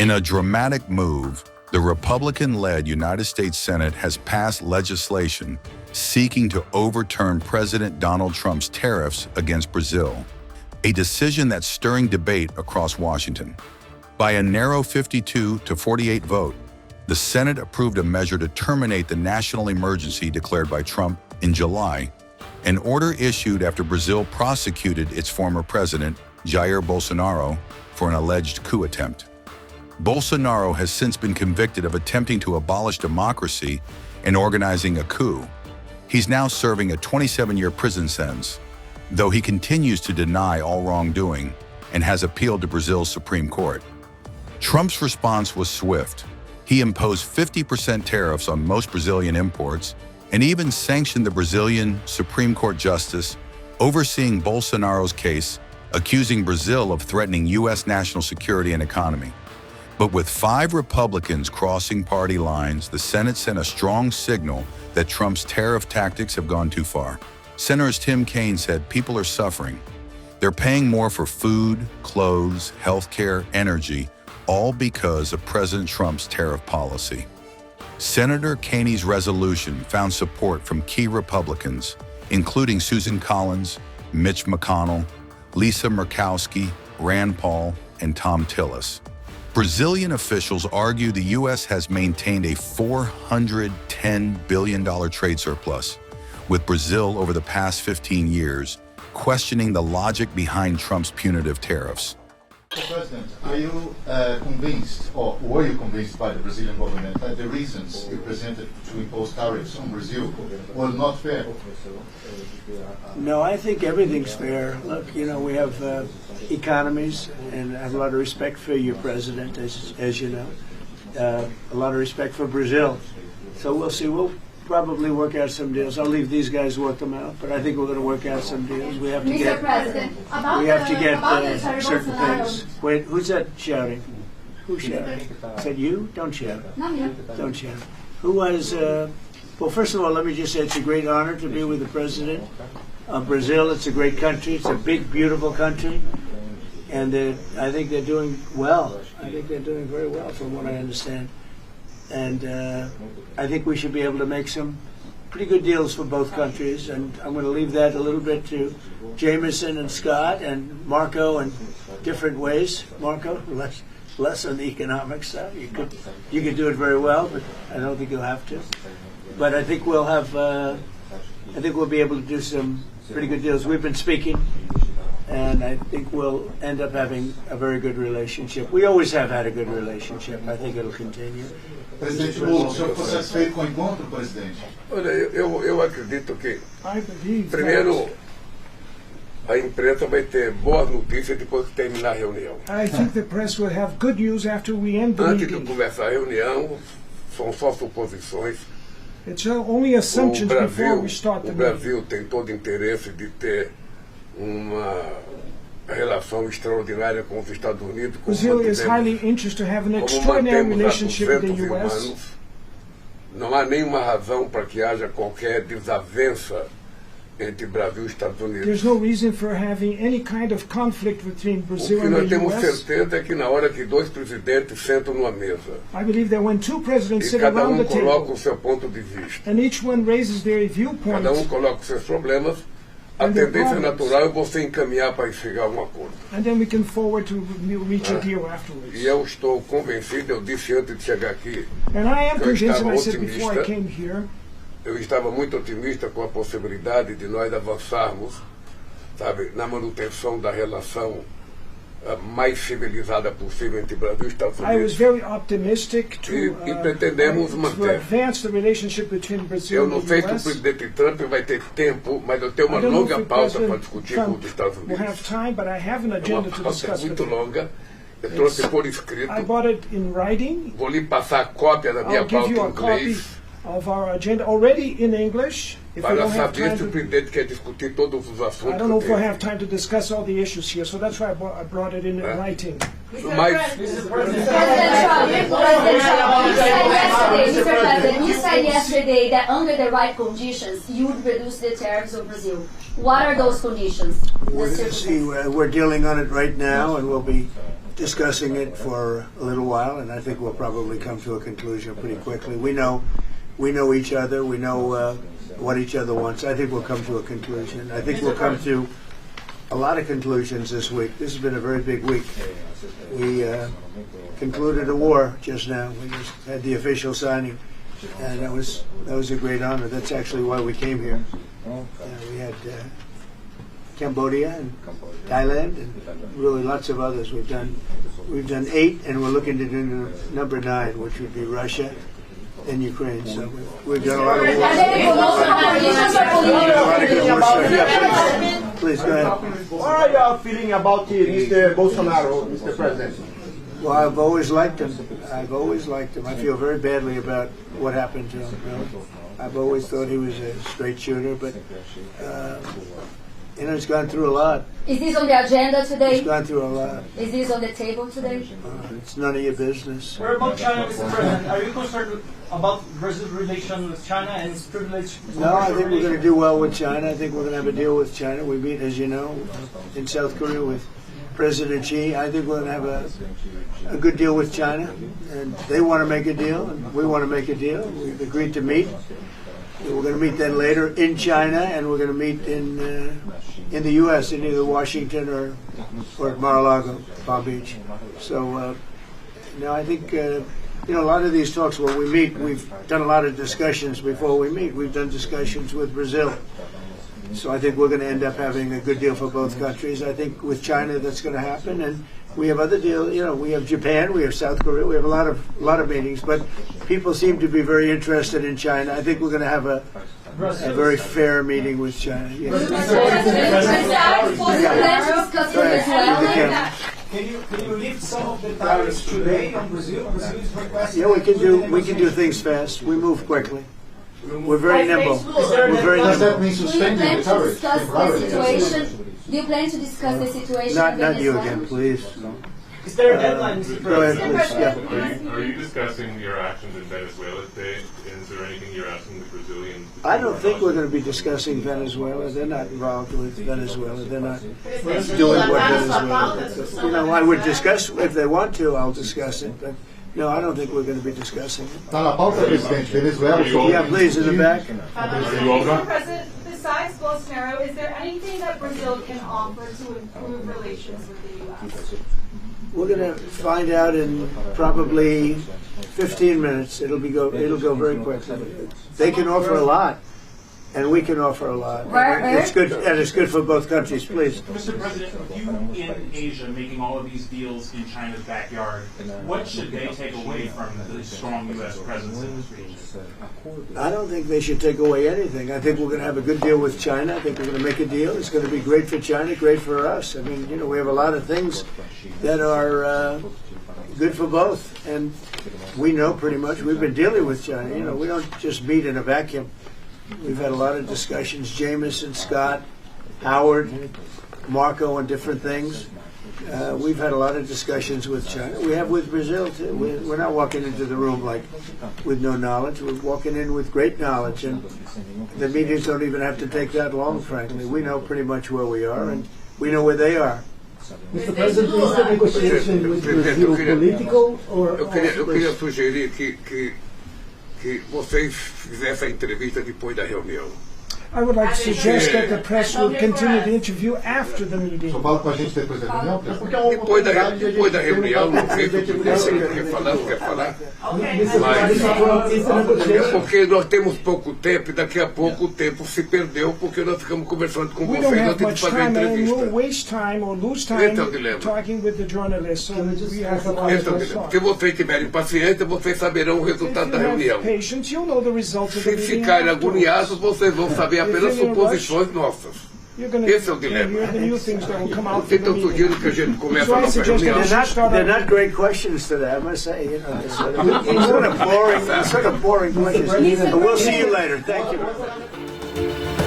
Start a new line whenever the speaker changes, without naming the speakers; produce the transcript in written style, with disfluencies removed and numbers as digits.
In a dramatic move, the Republican-led United States Senate has passed legislation seeking to overturn President Donald Trump's tariffs against Brazil, a decision that's stirring debate across Washington. By a narrow 52-48 vote, the Senate approved a measure to terminate the national emergency declared by Trump in July, an order issued after Brazil prosecuted its former president, Jair Bolsonaro, for an alleged coup attempt. Bolsonaro has since been convicted of attempting to abolish democracy and organizing a coup. He's now serving a 27-year prison sentence, though he continues to deny all wrongdoing and has appealed to Brazil's Supreme Court. Trump's response was swift. He imposed 50% tariffs on most Brazilian imports and even sanctioned the Brazilian Supreme Court justice overseeing Bolsonaro's case, accusing Brazil of threatening U.S. national security and economy. But with 5 Republicans crossing party lines, the Senate sent a strong signal that Trump's tariff tactics have gone too far. Senators Tim Kaine said people are suffering. They're paying more for food, clothes, healthcare, energy, all because of President Trump's tariff policy. Senator Kaine's resolution found support from key Republicans, including Susan Collins, Mitch McConnell, Lisa Murkowski, Rand Paul, and Thom Tillis. Brazilian officials argue the U.S. has maintained a $410 billion trade surplus with Brazil over the past 15 years, questioning the logic behind Trump's punitive tariffs.
Mr. President, are you convinced, or were you convinced by the Brazilian government that the reasons you presented to impose tariffs on Brazil were not fair?
No, I think everything's fair. Look, you know, we have economies, and I have a lot of respect for your president, as you know. A lot of respect for Brazil. So we'll see. We'll probably work out some deals. I'll leave these guys work them out, but I think we're going to work out some deals. We have to
Mr.
get.
President,
Certain things. Wait, who's that shouting? Who's shouting? Is that you? Don't shout.
Not you.
Don't shout. Who was? Well, first of all, let me just say it's a great honor to be with the president of Brazil. It's a great country. It's a big, beautiful country, and I think they're doing well. I think they're doing very well, from what I understand. And I think we should be able to make some pretty good deals for both countries. And I'm going to leave that a little bit to Jameson and Scott and Marco in different ways. Marco, less on the economic stuff. You could do it very well, but I don't think you'll have to. But I think we'll have. I think we'll be able to do some pretty good deals. We've been speaking, and I think we'll end up having a very good relationship. We always have had a good relationship. I think it'll continue.
Presidente Lula, o senhor ficou satisfeito com o encontro, presidente?
Olha, eu acredito que, primeiro, a imprensa vai ter boas notícias depois que terminar a reunião.
I think the press will have good news after we end the
Antes de
meeting.
começar a reunião, são só suposições.
It's only assumptions before we start the
O
meeting.
Brasil tem todo interesse de ter uma relação extraordinária com os Estados Unidos.
Brazil is highly interested to have an extraordinary relationship with the U.S.
Humanos. Não há nenhuma razão para que haja qualquer desavença entre Brasil e Estados Unidos.
There's no reason for having any kind of conflict between
O
Brazil
que
and
nós
the
temos
U.S.
certeza é que na hora que 2 presidentes sentam numa mesa
I believe that when two presidents
e
sit
cada
around the
coloca
table
o seu ponto de vista,
and each one raises their viewpoint,
cada coloca os seus problemas, a
And their
tendência
problems.
natural é você encaminhar para chegar a um acordo.
and then we can forward to reach a deal afterwards.
E eu estou convencido, eu disse antes de chegar aqui,
And I am
Eu
convinced, and I
estava
said before I
otimista.
came here,
eu estava muito otimista com a possibilidade de nós avançarmos, sabe, na manutenção da relação mais civilizada possível entre Brasil e Estados
I was
Unidos.
very optimistic
E pretendemos
to
manter.
advance the relationship between Brazil
Eu
and
não
the
sei se o
U.S.
presidente Trump vai ter tempo, mas eu tenho uma
I don't know
longa
if the
pauta para
President
discutir com
Trump
os Estados
will
Unidos.
have time, but I have an
É uma
agenda to
pauta
discuss with
muito
him.
longa. Eu trouxe por escrito.
I bought it in writing.
Vou lhe passar a cópia da minha
I'll give
pauta
you
em
a copy
inglês.
of our agenda already in English. If I
Para
don't have
saber
time
se o
to,
presidente quer discutir todos os
I
assuntos
don't know
que
if I
tem.
have time to discuss all the issues here, so that's why I brought it in writing.
Mas
Mr. President, you said yesterday that under the right conditions, you would reduce the tariffs of Brazil. What are those conditions?
We're dealing on it right now, and we'll be discussing it for a little while, and I think we'll probably come to a conclusion pretty quickly. We know each other. We know what each other wants. I think we'll come to a conclusion. I think we'll come to a lot of conclusions this week. This has been a very big week. We concluded a war just now. We just had the official signing, and that was a great honor. That's actually why we came here. We had Cambodia and Thailand and really lots of others. We've done 8, and we're looking to do number 9, which would be Russia and Ukraine. So we've done a lot of war. Please go ahead.
What are you feeling about Mr. Bolsonaro, Mr. President?
Well, I've always liked him. I feel very badly about what happened to him. I've always thought he was a straight shooter, but he's gone through a lot.
Is this on the agenda today?
He's gone through a lot.
Is this on the table today?
It's none of your business.
What about China, Mr. President? Are you concerned about Brazil's relation with China and its privilege?
No, I think we're going to do well with China. I think we're going to have a deal with China. We meet, as you know, in South Korea with President Xi. I think we're going to have a good deal with China, and they want to make a deal, and we want to make a deal. We've agreed to meet. We're going to meet then later in China, and we're going to meet in the U.S. in either Washington or at Mar-a-Lago, Palm Beach. So, I think a lot of these talks when we meet, we've done a lot of discussions before we meet. We've done discussions with Brazil. So I think we're going to end up having a good deal for both countries. I think with China that's going to happen, and we have other deals. We have Japan, we have South Korea, we have a lot of meetings. But people seem to be very interested in China. I think we're going to have a very fair meeting with China. Yes.
Can you lift some of the tariffs today on Brazil? Brazil is requesting.
Yeah, we can do things fast. We move quickly. We're very nimble. We're very
Does that
nimble.
mean suspending the tariffs?
Do you plan to discuss the situation?
Not you again, please.
Is there a deadline, Mr.
Go ahead,
President?
please. Yeah.
Are you discussing your actions in Venezuela today? Is there anything you're asking the Brazilians?
I don't think we're going to be discussing Venezuela. They're not involved with Venezuela. They're not doing what Venezuela does. I would discuss, if they want to, I'll discuss it. But no, I don't think we're going to be discussing it.
Está na pauta, presidente. Venezuela.
Yeah, please, in the back.
Mr.
President, besides Bolsonaro, is there anything that Brazil can offer to improve relations with the U.S.?
We're going to find out in probably 15 minutes. It'll go very quickly. They can offer a lot, and we can offer a lot. It's good, and it's good for both countries. Please.
Mr. President, you in Asia making all of these deals in China's backyard, what should they take away from the strong U.S. presence in this region?
I don't think they should take away anything. I think we're going to have a good deal with China. I think we're going to make a deal. It's going to be great for China, great for us. I mean, we have a lot of things that are good for both. And we know pretty much, we've been dealing with China. We don't just meet in a vacuum. We've had a lot of discussions, Jameson, Scott, Howard, Marco, on different things. We've had a lot of discussions with China. We have with Brazil, too. We're not walking into the room with no knowledge. We're walking in with great knowledge. And the meetings don't even have to take that long, frankly. We know pretty much where we are, and we know where they are.
Mr. President, is the negotiation with Brazil political or...
Eu queria sugerir que vocês fizessem a entrevista depois da reunião.
I would like to suggest that the press will continue the interview after the meeting.
Só fala com a gente depois da reunião.
Depois da reunião, não sei se quer falar, não quer falar. Mas porque nós temos pouco tempo e daqui a pouco o tempo se perdeu porque nós ficamos conversando com
We don't
vocês
have
antes de
much
fazer a
time and
entrevista.
we'll waste time or lose time
Esse é o dilema.
talking with the journalists. So we have to
Esse é o dilema. Se vocês tiverem paciência, vocês saberão o resultado da reunião.
patience, you'll know the results of the
Se
meeting
ficarem
afterwards.
agoniados, vocês vão saber apenas suposições nossas. Esse é o dilema. Então sugiro que a gente comece a nossa reunião.
They're not great questions today, I must say. It's sort of boring questions. But we'll see you later. Thank you.